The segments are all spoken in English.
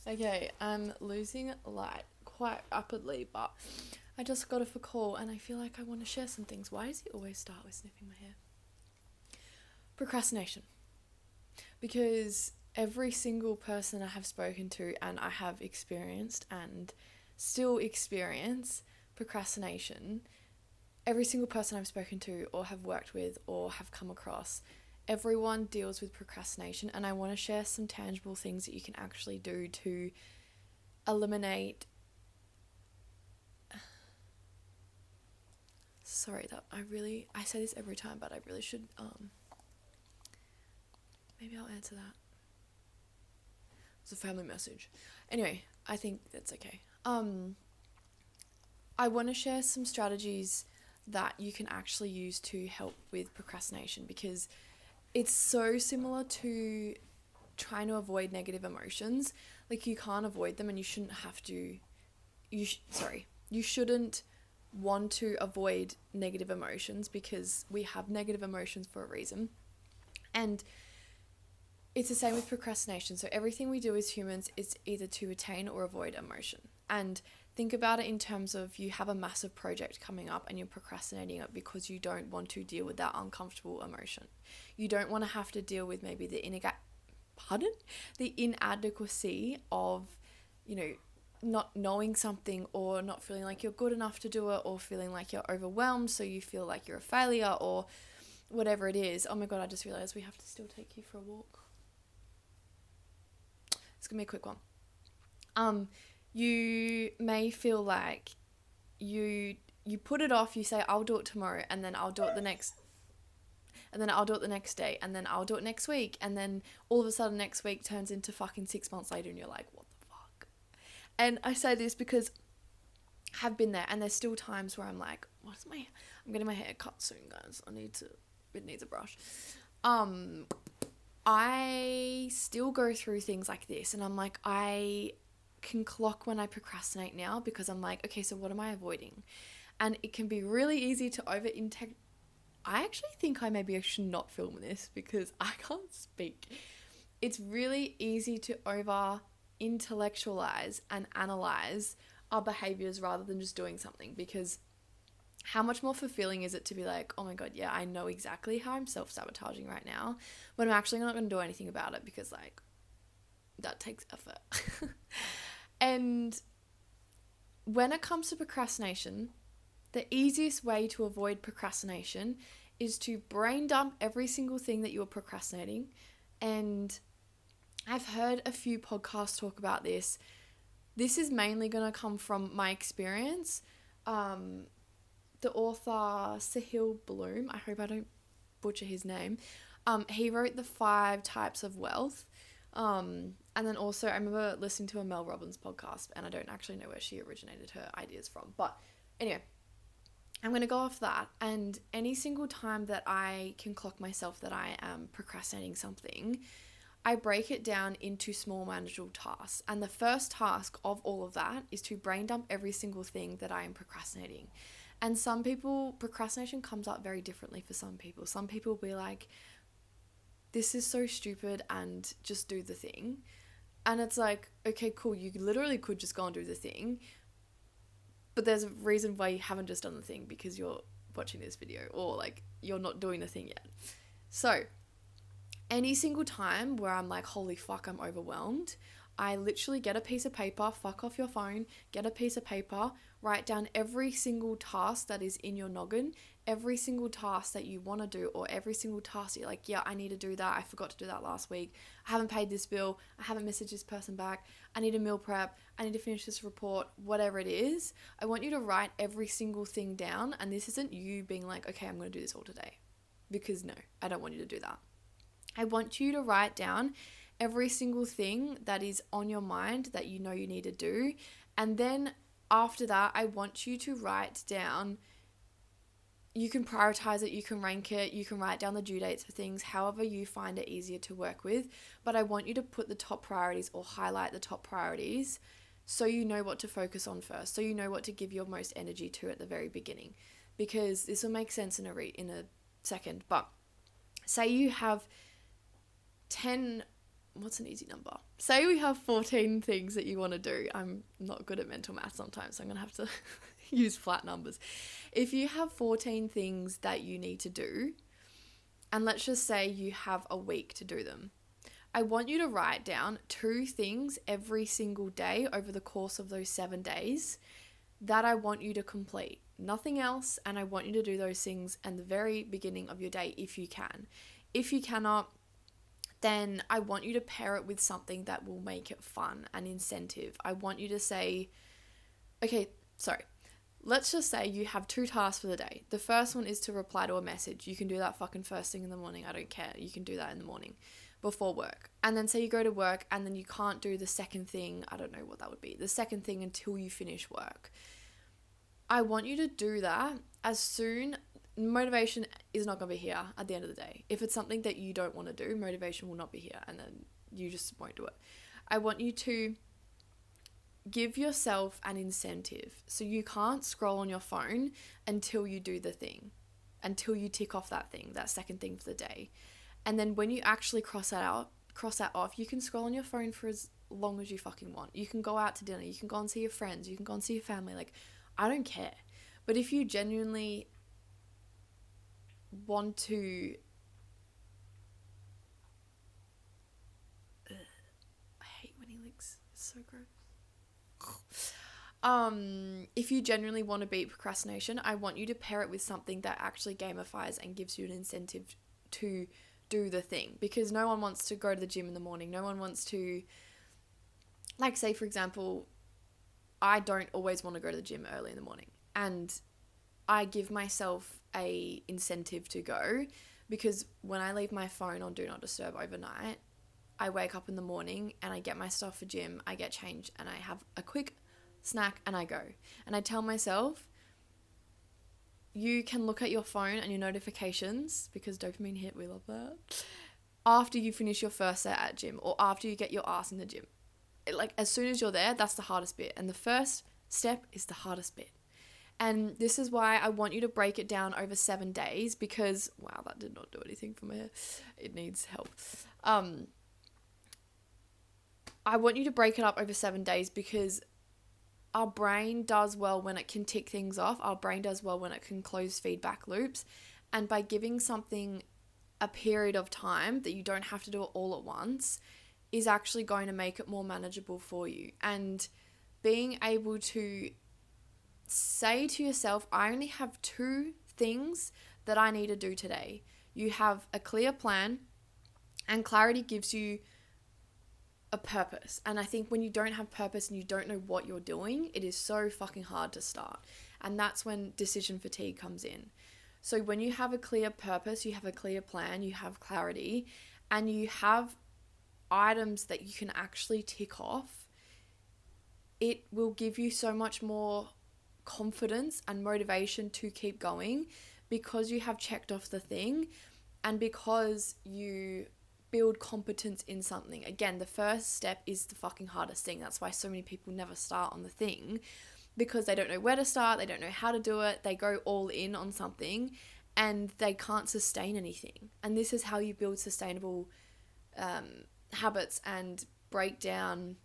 Okay, I'm losing light quite rapidly, but I just got off a call and I feel like I want to share some things. Why does he always start with sniffing my hair? Procrastination. Because every single person I have spoken to and I have experienced and still experience procrastination, every single person I've spoken to or have worked with or have come across, everyone deals with procrastination, and I want to share some tangible things that you can actually do to eliminate. Sorry that I say this every time, but I really should maybe I'll answer that. It's a family message. Anyway, I think that's okay. I want to share some strategies that you can actually use to help with procrastination, because it's so similar to trying to avoid negative emotions. Like, you can't avoid them, and you shouldn't have to. You shouldn't want to avoid negative emotions, because we have negative emotions for a reason. And it's the same with procrastination. So everything we do as humans is either to attain or avoid emotion. And think about it in terms of, you have a massive project coming up and you're procrastinating it because you don't want to deal with that uncomfortable emotion. You don't want to have to deal with maybe the inadequacy of, not knowing something, or not feeling like you're good enough to do it, or feeling like you're overwhelmed, so you feel like you're a failure, or whatever it is. Oh my God, I just realized we have to still take you for a walk. It's gonna be a quick one. You may feel like you put it off. You say, I'll do it tomorrow, and then I'll do it the next day, and then I'll do it next week, and then all of a sudden next week turns into fucking 6 months later, and you're like, what the fuck? And I say this because I have been there, and there's still times where I'm like, I'm getting my hair cut soon, guys. It needs a brush. I still go through things like this, and I'm like, I can clock when I procrastinate now, because I'm like, okay, so what am I avoiding? And it can be really easy to over-intake. I actually think I should not film this because I can't speak. It's really easy to over-intellectualize and analyze our behaviors rather than just doing something, because how much more fulfilling is it to be like, oh my God, yeah, I know exactly how I'm self-sabotaging right now, but I'm actually not going to do anything about it, because like, that takes effort. And when it comes to procrastination, the easiest way to avoid procrastination is to brain dump every single thing that you're procrastinating. And I've heard a few podcasts talk about this. This is mainly going to come from my experience. The author Sahil Bloom, I hope I don't butcher his name, he wrote The 5 Types of Wealth. And then also I remember listening to a Mel Robbins podcast, and I don't actually know where she originated her ideas from. But anyway, I'm going to go off that, and any single time that I can clock myself that I am procrastinating something, I break it down into small manageable tasks. And the first task of all of that is to brain dump every single thing that I am procrastinating. And some people, procrastination comes up very differently for some people. Some people will be like, this is so stupid, and just do the thing. And it's like, okay, cool, you literally could just go and do the thing, but there's a reason why you haven't just done the thing, because you're watching this video, or like, you're not doing the thing yet. So any single time where I'm like, holy fuck, I'm overwhelmed, I literally get a piece of paper, fuck off your phone, get a piece of paper, write down every single task that is in your noggin, every single task that you want to do, or every single task that you're like, yeah, I need to do that, I forgot to do that last week, I haven't paid this bill, I haven't messaged this person back, I need a meal prep, I need to finish this report, whatever it is. I want you to write every single thing down, and this isn't you being like, okay, I'm going to do this all today, because no, I don't want you to do that. I want you to write down every single thing that is on your mind that you know you need to do. And then after that, I want you to write down, you can prioritize it, you can rank it, you can write down the due dates for things, however you find it easier to work with. But I want you to put the top priorities, or highlight the top priorities, so you know what to focus on first, so you know what to give your most energy to at the very beginning. Because this will make sense in a second. But say you have 10 what's an easy number? Say we have 14 things that you want to do. I'm not good at mental math sometimes, so I'm going to have to use flat numbers. If you have 14 things that you need to do, and let's just say you have a week to do them, I want you to write down 2 things every single day over the course of those 7 days that I want you to complete. Nothing else, and I want you to do those things at the very beginning of your day if you can. If you cannot, then I want you to pair it with something that will make it fun and incentive. I want you to say, let's just say you have 2 tasks for the day. The first one is to reply to a message. You can do that fucking first thing in the morning. I don't care. You can do that in the morning before work. And then say you go to work and then you can't do the second thing. I don't know what that would be. The second thing until you finish work. I want you to do that as soon. Motivation is not going to be here at the end of the day. If it's something that you don't want to do, motivation will not be here and then you just won't do it. I want you to give yourself an incentive. So you can't scroll on your phone until you do the thing, until you tick off that thing, that second thing for the day. And then when you actually cross that off, you can scroll on your phone for as long as you fucking want. You can go out to dinner, you can go and see your friends, you can go and see your family. Like, I don't care. But if you genuinely want to I hate when he licks. It's so gross. If you genuinely want to beat procrastination, I want you to pair it with something that actually gamifies and gives you an incentive to do the thing, because no one wants to go to the gym in the morning. No one wants to, like, say for example, I don't always want to go to the gym early in the morning, and I give myself a incentive to go because when I leave my phone on Do Not Disturb overnight, I wake up in the morning and I get my stuff for gym, I get changed and I have a quick snack and I go. And I tell myself, you can look at your phone and your notifications, because dopamine hit, we love that, after you finish your first set at gym or after you get your ass in the gym. Like, as soon as you're there, that's the hardest bit. And the first step is the hardest bit. And this is why I want you to break it down over 7 days, because, wow, that did not do anything for my hair. It needs help. I want you to break it up over 7 days because our brain does well when it can tick things off. Our brain does well when it can close feedback loops. And by giving something a period of time that you don't have to do it all at once is actually going to make it more manageable for you. And being able to say to yourself, I only have 2 things that I need to do today. You have a clear plan, and clarity gives you a purpose. And I think when you don't have purpose and you don't know what you're doing, it is so fucking hard to start. And that's when decision fatigue comes in. So when you have a clear purpose, you have a clear plan, you have clarity, and you have items that you can actually tick off, it will give you so much more confidence and motivation to keep going, because you have checked off the thing and because you build competence in something. Again, the first step is the fucking hardest thing. That's why so many people never start on the thing, because they don't know where to start, they don't know how to do it, they go all in on something and they can't sustain anything. And this is how you build sustainable habits and break down,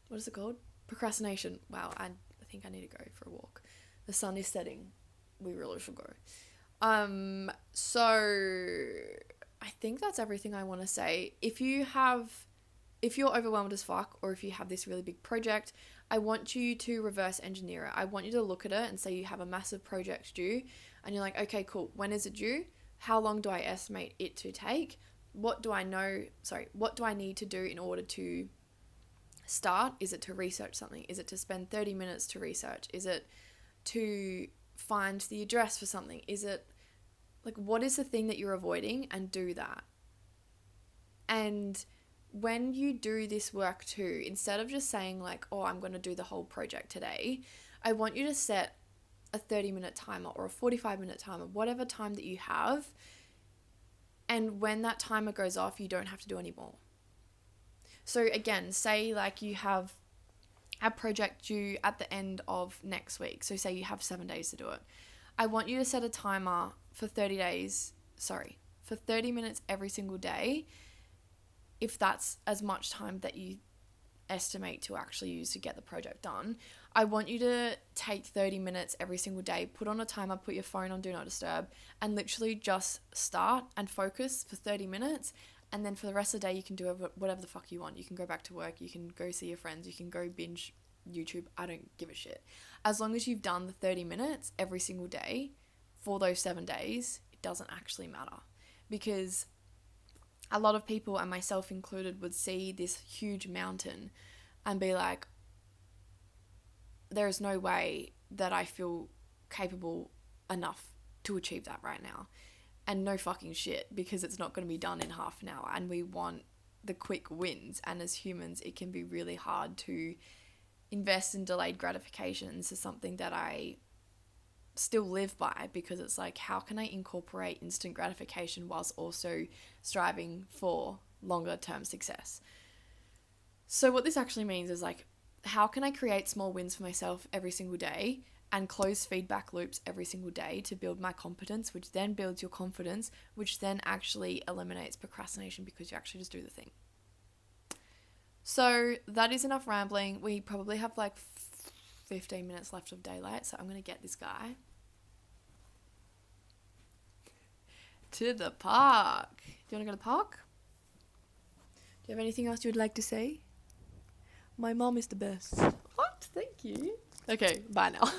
what is it called? Procrastination. Wow, I think I need to go for a walk. The sun is setting. We really should go. So I think that's everything I want to say. If you're overwhelmed as fuck, or if you have this really big project, I want you to reverse engineer it. I want you to look at it and say you have a massive project due and you're like, okay, cool. When is it due? How long do I estimate it to take? What do I need to do in order to start? Is it to research something? Is it to spend 30 minutes to research? Is it to find the address for something? Is it, like, what is the thing that you're avoiding, and do that. And when you do this work too, instead of just saying like, oh, I'm going to do the whole project today, I want you to set a 30-minute timer or a 45-minute timer, whatever time that you have. And when that timer goes off, you don't have to do any more. So again, say like you have a project due at the end of next week. So say you have 7 days to do it. I want you to set a timer for 30 minutes every single day. if that's as much time that you estimate to actually use to get the project done, I want you to take 30 minutes every single day, put on a timer, put your phone on do not disturb, and literally just start and focus for 30 minutes. And then for the rest of the day, you can do whatever the fuck you want. You can go back to work, you can go see your friends, you can go binge YouTube. I don't give a shit. As long as you've done the 30 minutes every single day for those 7 days, it doesn't actually matter. Because a lot of people, and myself included, would see this huge mountain and be like, there is no way that I feel capable enough to achieve that right now. And no fucking shit, because it's not going to be done in half an hour. And we want the quick wins. And as humans, it can be really hard to invest in delayed gratification. This is something that I still live by, because it's like, how can I incorporate instant gratification whilst also striving for longer term success? So what this actually means is like, how can I create small wins for myself every single day and close feedback loops every single day to build my competence, which then builds your confidence, which then actually eliminates procrastination because you actually just do the thing. So that is enough rambling. We probably have like 15 minutes left of daylight, so I'm going to get this guy to the park. Do you want to go to the park? Do you have anything else you would like to say? My mom is the best. What? Thank you. Okay, bye now.